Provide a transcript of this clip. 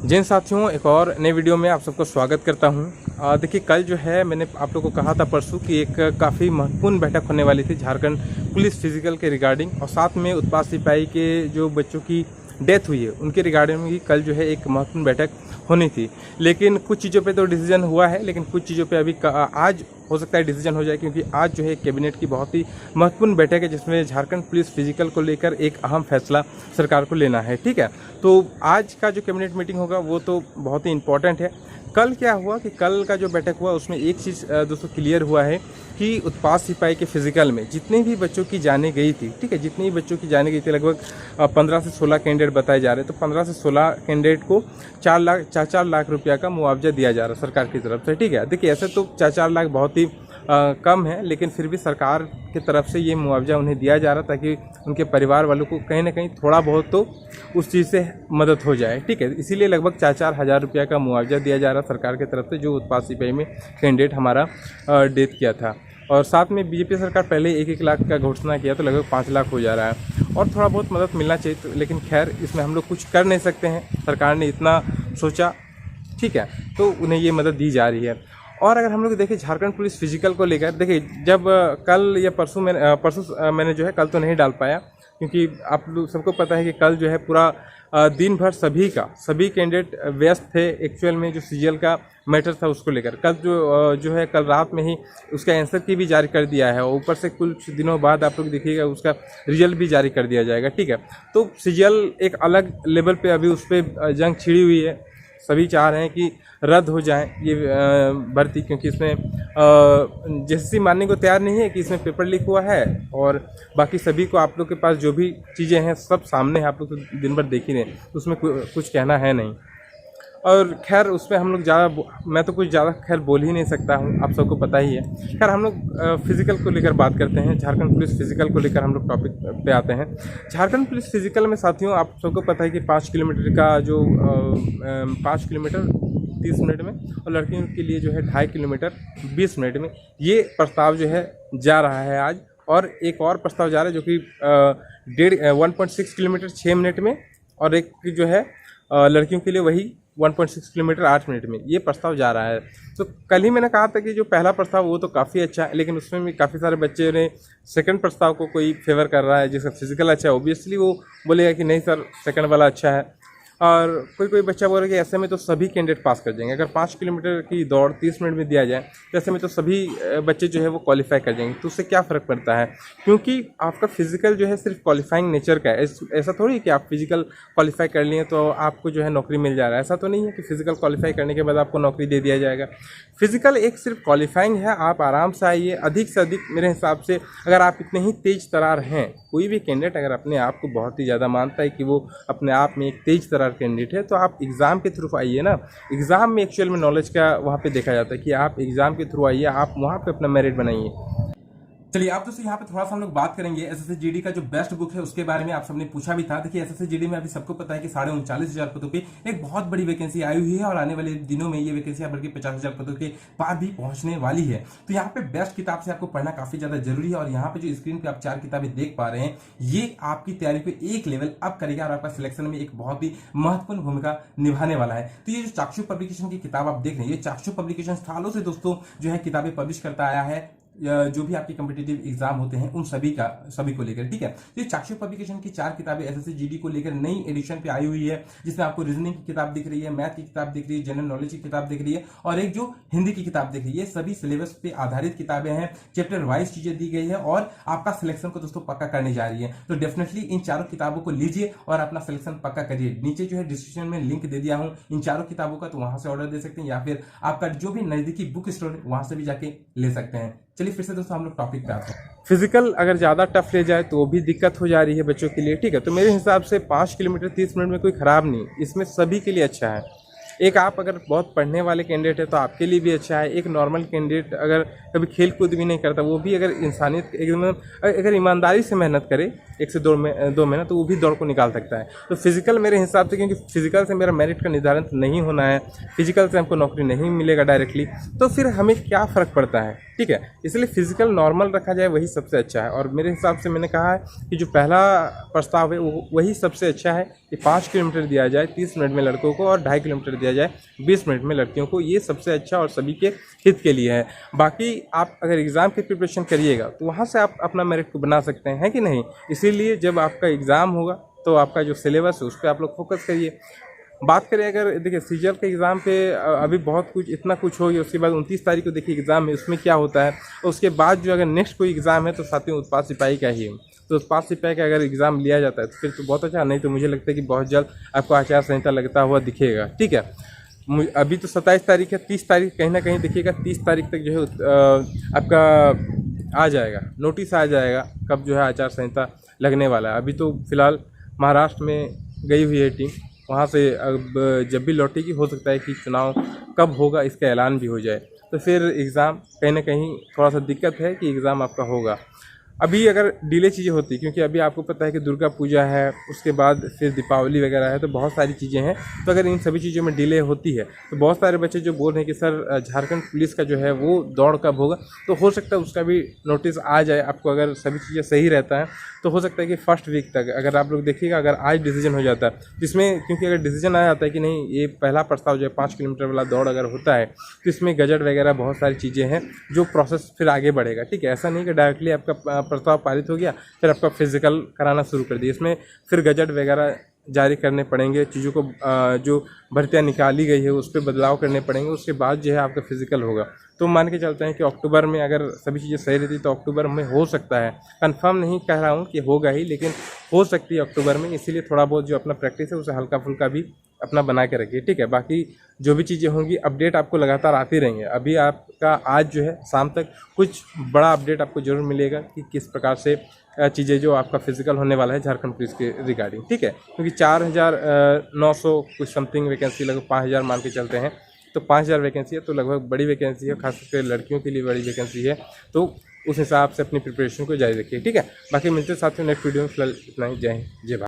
जिन साथियों एक और नए वीडियो में आप सबको स्वागत करता हूं। देखिए कल जो है मैंने आप लोगों को कहा था परसों कि एक काफ़ी महत्वपूर्ण बैठक होने वाली थी झारखंड पुलिस फिजिकल के रिगार्डिंग, और साथ में उत्पाद सिपाही के जो बच्चों की डेथ हुई है उनके रिगार्डिंग भी कल जो है एक महत्वपूर्ण बैठक होनी थी। लेकिन कुछ चीज़ों पे तो डिसीजन हुआ है, लेकिन कुछ चीज़ों पे अभी आज हो सकता है डिसीजन हो जाए, क्योंकि आज जो है कैबिनेट की बहुत ही महत्वपूर्ण बैठक है जिसमें झारखंड पुलिस फिजिकल को लेकर एक अहम फैसला सरकार को लेना है। ठीक है, तो आज का जो कैबिनेट मीटिंग होगा वो तो बहुत ही इंपॉर्टेंट है। कल क्या हुआ कि कल का जो बैठक हुआ उसमें एक चीज़ दोस्तों क्लियर हुआ है कि उत्पाद सिपाही के फिजिकल में जितने भी बच्चों की जाने गई थी, ठीक है, जितनी भी बच्चों की जाने गई थी लगभग 15 से 16 कैंडिडेट बताए जा रहे हैं, तो 15 से 16 कैंडिडेट को 4 लाख रुपया का मुआवजा दिया जा रहा है सरकार की तरफ से। ठीक है, देखिए ऐसे तो 4 लाख बहुत ही कम है, लेकिन फिर भी सरकार की तरफ से ये मुआवजा उन्हें दिया जा रहा ताकि उनके परिवार वालों को कहीं ना कहीं थोड़ा बहुत तो उस चीज़ से मदद हो जाए। ठीक है, इसीलिए लगभग 4 हज़ार रुपया का मुआवजा दिया जा रहा सरकार की तरफ से जो उत्पाद सिपाही में कैंडिडेट हमारा डेथ किया था। और साथ में बीजेपी सरकार पहले 1-1 लाख का घोषणा किया, तो लगभग 5 लाख हो जा रहा है और थोड़ा बहुत मदद मिलना चाहिए तो, लेकिन खैर इसमें हम लोग कुछ कर नहीं सकते हैं, सरकार ने इतना सोचा, ठीक है, तो उन्हें ये मदद दी जा रही है। और अगर हम लोग देखें झारखंड पुलिस फिजिकल को लेकर, देखिए जब कल या परसों मैंने जो है कल तो नहीं डाल पाया, क्योंकि आप लोग सबको पता है कि कल जो है पूरा दिन भर सभी कैंडिडेट व्यस्त थे एक्चुअल में जो सीजीएल का मैटर था उसको लेकर। कल जो है कल रात में ही उसका आंसर की भी जारी कर दिया है, और ऊपर से कुछ दिनों बाद आप लोग देखिएगा उसका रिजल्ट भी जारी कर दिया जाएगा। ठीक है, तो सीजीएल एक अलग लेवल पे अभी उस पर जंग छिड़ी हुई है। सभी चाह रहे हैं कि रद्द हो जाए ये भर्ती, क्योंकि इसमें जेएसएससी मानने को तैयार नहीं है कि इसमें पेपर लीक हुआ है, और बाकी सभी को आप लोग के पास जो भी चीज़ें हैं सब सामने है, आप लोग तो दिन भर देख ही रहे, तो उसमें कुछ कहना है नहीं। और खैर उसमें हम लोग मैं तो कुछ ज़्यादा खैर बोल ही नहीं सकता हूँ, आप सबको पता ही है। खैर हम लोग फिजिकल को लेकर बात करते हैं, झारखंड पुलिस फिजिकल को लेकर हम लोग टॉपिक पे आते हैं। झारखंड पुलिस फिजिकल में साथियों आप सबको पता है कि 5 किलोमीटर का जो 5 किलोमीटर 30 मिनट में, और लड़कियों के लिए जो है 2.5 किलोमीटर 20 मिनट में, ये प्रस्ताव जो है जा रहा है आज। और एक और प्रस्ताव जा रहा है जो कि 1.6 किलोमीटर 6 मिनट में, और एक जो है लड़कियों के लिए वही 1.6 किलोमीटर 8 मिनट में, ये प्रस्ताव जा रहा है। तो कल ही मैंने कहा था कि जो पहला प्रस्ताव वो तो काफ़ी अच्छा है, लेकिन उसमें भी काफ़ी सारे बच्चे ने सेकंड प्रस्ताव को कोई फेवर कर रहा है, जिसका फिजिकल अच्छा है ऑब्वियसली वो बोलेगा कि नहीं सर सेकंड वाला अच्छा है। और कोई बच्चा बोल रहा है कि ऐसे में तो सभी कैंडिडेट पास कर जाएंगे, अगर 5 किलोमीटर की दौड़ 30 मिनट में दिया जाए तो ऐसे में तो सभी बच्चे जो है वो क्वालिफाई कर जाएंगे। तो उससे क्या फ़र्क पड़ता है, क्योंकि आपका फिजिकल जो है सिर्फ क्वालिफाइंग नेचर का है। ऐसा थोड़ी है कि आप फिजिकल क्वालिफाई कर लिए तो आपको जो है नौकरी मिल जा रहा है, ऐसा तो नहीं है कि फिजिकल क्वालिफाई करने के बाद आपको नौकरी दे दिया जाएगा। फिजिकल एक सिर्फ क्वालिफाइंग है, आप आराम से आइए, अधिक से अधिक मेरे हिसाब से अगर आप इतने ही तेज तरार हैं, कोई भी कैंडिडेट अगर अपने आप को बहुत ही ज़्यादा मानता है कि वो अपने आप में एक तेज तरार कैंडिडेट है, तो आप एग्ज़ाम के थ्रू आइए ना। एग्ज़ाम में एक्चुअल में नॉलेज का वहाँ पे देखा जाता है कि आप एग्ज़ाम के थ्रू आइए, आप वहाँ पे अपना मेरिट बनाइए। चलिए आप दोस्तों यहाँ पे थोड़ा सा हम लोग बात करेंगे एसएससी जीडी का जो बेस्ट बुक है उसके बारे में। आप सबने पूछा भी था। देखिए एसएससी जीडी में अभी सबको पता है कि 39,500 पदों पे एक बहुत बड़ी वैकेंसी आई हुई है, और आने वाले दिनों में ये वैकेंसी बल्कि 50,000 पदों के पार भी पहुंचने वाली है। तो यहाँ पे बेस्ट किताब से आपको पढ़ना काफी ज्यादा जरूरी है, और यहाँ पे जो स्क्रीन पे आप 4 किताबें देख पा रहे हैं, ये आपकी तैयारी को एक लेवल अप करेगा और आपका सिलेक्शन में एक बहुत ही महत्वपूर्ण भूमिका निभाने वाला है। तो ये जो चाक्षु पब्लिकेशन की किताब आप देख रहे हैं, ये चाक्षु पब्लिकेशन सालों से दोस्तों जो है किताबें पब्लिश करता आया है, जो भी आपके कॉम्पिटिटिव एग्जाम होते हैं उन सभी को लेकर। ठीक है, तो ये चाक्षु पब्लिकेशन की 4 किताबें एसएससी जीडी को लेकर नई एडिशन पे आई हुई है, जिसमें आपको रीजनिंग की किताब दिख रही है, मैथ की किताब दिख रही है, जनरल नॉलेज की किताब दिख रही है, और एक जो हिंदी की किताब दिख रही है। ये सभी सिलेबस पे आधारित किताबें हैं, चैप्टर वाइज चीजें दी गई है, और आपका सिलेक्शन को दोस्तों पक्का करने जा रही है। तो डेफिनेटली इन 4 किताबों को लीजिए और अपना सिलेक्शन पक्का करिए। नीचे जो है डिस्क्रिप्शन में लिंक दे दिया हूं इन 4 किताबों का, तो वहां से ऑर्डर दे सकते हैं, या फिर आपका जो भी नजदीकी बुक स्टोर है वहां से भी जाके ले सकते हैं। चलिए फिर से दोस्तों हम लोग टॉपिक पे आते हैं। फिजिकल अगर ज़्यादा टफ ले जाए तो वो भी दिक्कत हो जा रही है बच्चों के लिए। ठीक है, तो मेरे हिसाब से 5 किलोमीटर 30 मिनट में कोई ख़राब नहीं, इसमें सभी के लिए अच्छा है। एक आप अगर बहुत पढ़ने वाले कैंडिडेट है तो आपके लिए भी अच्छा है। एक नॉर्मल कैंडिडेट अगर कभी खेल कूद भी नहीं करता, वो भी अगर इंसानियत एकदम अगर ईमानदारी से मेहनत करे 1 से 2 महीना, तो वो भी दौड़ को निकाल सकता है। तो फिजिकल मेरे हिसाब से, क्योंकि फिजिकल से मेरा मेरिट का निर्धारण नहीं होना है, फिजिकल से हमको नौकरी नहीं मिलेगा डायरेक्टली, तो फिर हमें क्या फ़र्क पड़ता है, ठीक है। इसलिए फिजिकल नॉर्मल रखा जाए वही सबसे अच्छा है। और मेरे हिसाब से मैंने कहा है कि जो पहला प्रस्ताव है वही सबसे अच्छा है कि 5 किलोमीटर दिया जाए 30 मिनट में लड़कों को और 2.5 किलोमीटर दिया जाए 20 मिनट में लड़कियों को। ये सबसे अच्छा और सभी के हित के लिए है। बाकी आप अगर एग्ज़ाम की प्रिपरेशन करिएगा तो वहाँ से आप अपना मेरिट को बना सकते हैं, है कि नहीं। इसीलिए जब आपका एग्ज़ाम होगा तो आपका जो सिलेबस है उस पर आप लोग फोकस करिए। बात करें अगर देखिए सीजीएल के एग्ज़ाम पे अभी बहुत कुछ इतना कुछ हो गया। उसके बाद 29 तारीख को देखिए एग्ज़ाम है, उसमें क्या होता है। उसके बाद जो अगर नेक्स्ट कोई एग्ज़ाम है तो साथियों उत्पाद सिपाही का ही है। तो उत्पाद सिपाही का अगर एग्ज़ाम लिया जाता है तो फिर तो बहुत अच्छा, नहीं तो मुझे लगता है कि बहुत जल्द आपको आचार संहिता लगता हुआ दिखेगा, ठीक है। अभी तो 27 तारीख है, 30 तारीख कहीं ना कहीं देखिएगा, 30 तारीख तक जो है आपका आ जाएगा, नोटिस आ जाएगा कब जो है आचार संहिता लगने वाला है। अभी तो फिलहाल महाराष्ट्र में गई हुई है टीम, वहाँ से अब जब भी लौटेगी हो सकता है कि चुनाव कब होगा इसका ऐलान भी हो जाए, तो फिर एग्ज़ाम कहीं ना कहीं थोड़ा सा दिक्कत है कि एग्ज़ाम आपका होगा। अभी अगर डिले चीज़ें होती, क्योंकि अभी आपको पता है कि दुर्गा पूजा है, उसके बाद फिर दीपावली वगैरह है, तो बहुत सारी चीज़ें हैं। तो अगर इन सभी चीज़ों में डिले होती है तो बहुत सारे बच्चे जो बोल रहे हैं कि सर झारखंड पुलिस का जो है वो दौड़ कब होगा, तो हो सकता है उसका भी नोटिस आ जाए आपको। अगर सभी चीज़ें सही रहता है तो हो सकता है कि फर्स्ट वीक तक, अगर आप लोग देखिएगा, अगर आज डिसीजन हो जाता है इसमें, क्योंकि अगर डिसीजन आ जाता है कि नहीं ये पहला प्रस्ताव जो है 5 किलोमीटर वाला दौड़ अगर होता है तो इसमें गजट वगैरह बहुत सारी चीज़ें हैं जो प्रोसेस फिर आगे बढ़ेगा, ठीक है। ऐसा नहीं कि डायरेक्टली आपका प्रस्ताव पारित हो गया फिर आपका फिजिकल कराना शुरू कर दिया। इसमें फिर गजट वगैरह जारी करने पड़ेंगे, चीज़ों को जो भर्तियाँ निकाली गई है उस पर बदलाव करने पड़ेंगे, उसके बाद जो है आपका फिजिकल होगा। तो मान के चलते हैं कि अक्टूबर में अगर सभी चीज़ें सही रहती तो अक्टूबर में हो सकता है, कंफर्म नहीं कह रहा हूँ कि होगा ही, लेकिन हो सकती है अक्टूबर में। इसीलिए थोड़ा बहुत जो अपना प्रैक्टिस है उसे हल्का फुल्का भी अपना बना के रखिए, ठीक है। बाकी जो भी चीज़ें होंगी अपडेट आपको लगातार आती रहेंगे। अभी आपका आज जो है शाम तक कुछ बड़ा अपडेट आपको जरूर मिलेगा कि किस प्रकार से चीज़ें जो आपका फिजिकल होने वाला है झारखंड पुलिस के रिगार्डिंग, ठीक है। क्योंकि 4,900 कुछ समथिंग वैकेंसी, लगभग 5,000 मान के चलते हैं, तो 5,000 वैकेंसी है तो लगभग बड़ी वैकेंसी है, खासकर लड़कियों के लिए बड़ी वैकेंसी है। तो उस हिसाब से अपनी प्रिपरेशन को जारी रखिए, ठीक है। बाकी मिलते साथियों नेक्स्ट वीडियो में। फिलहाल इतना ही, जय हिंद, जय भारत।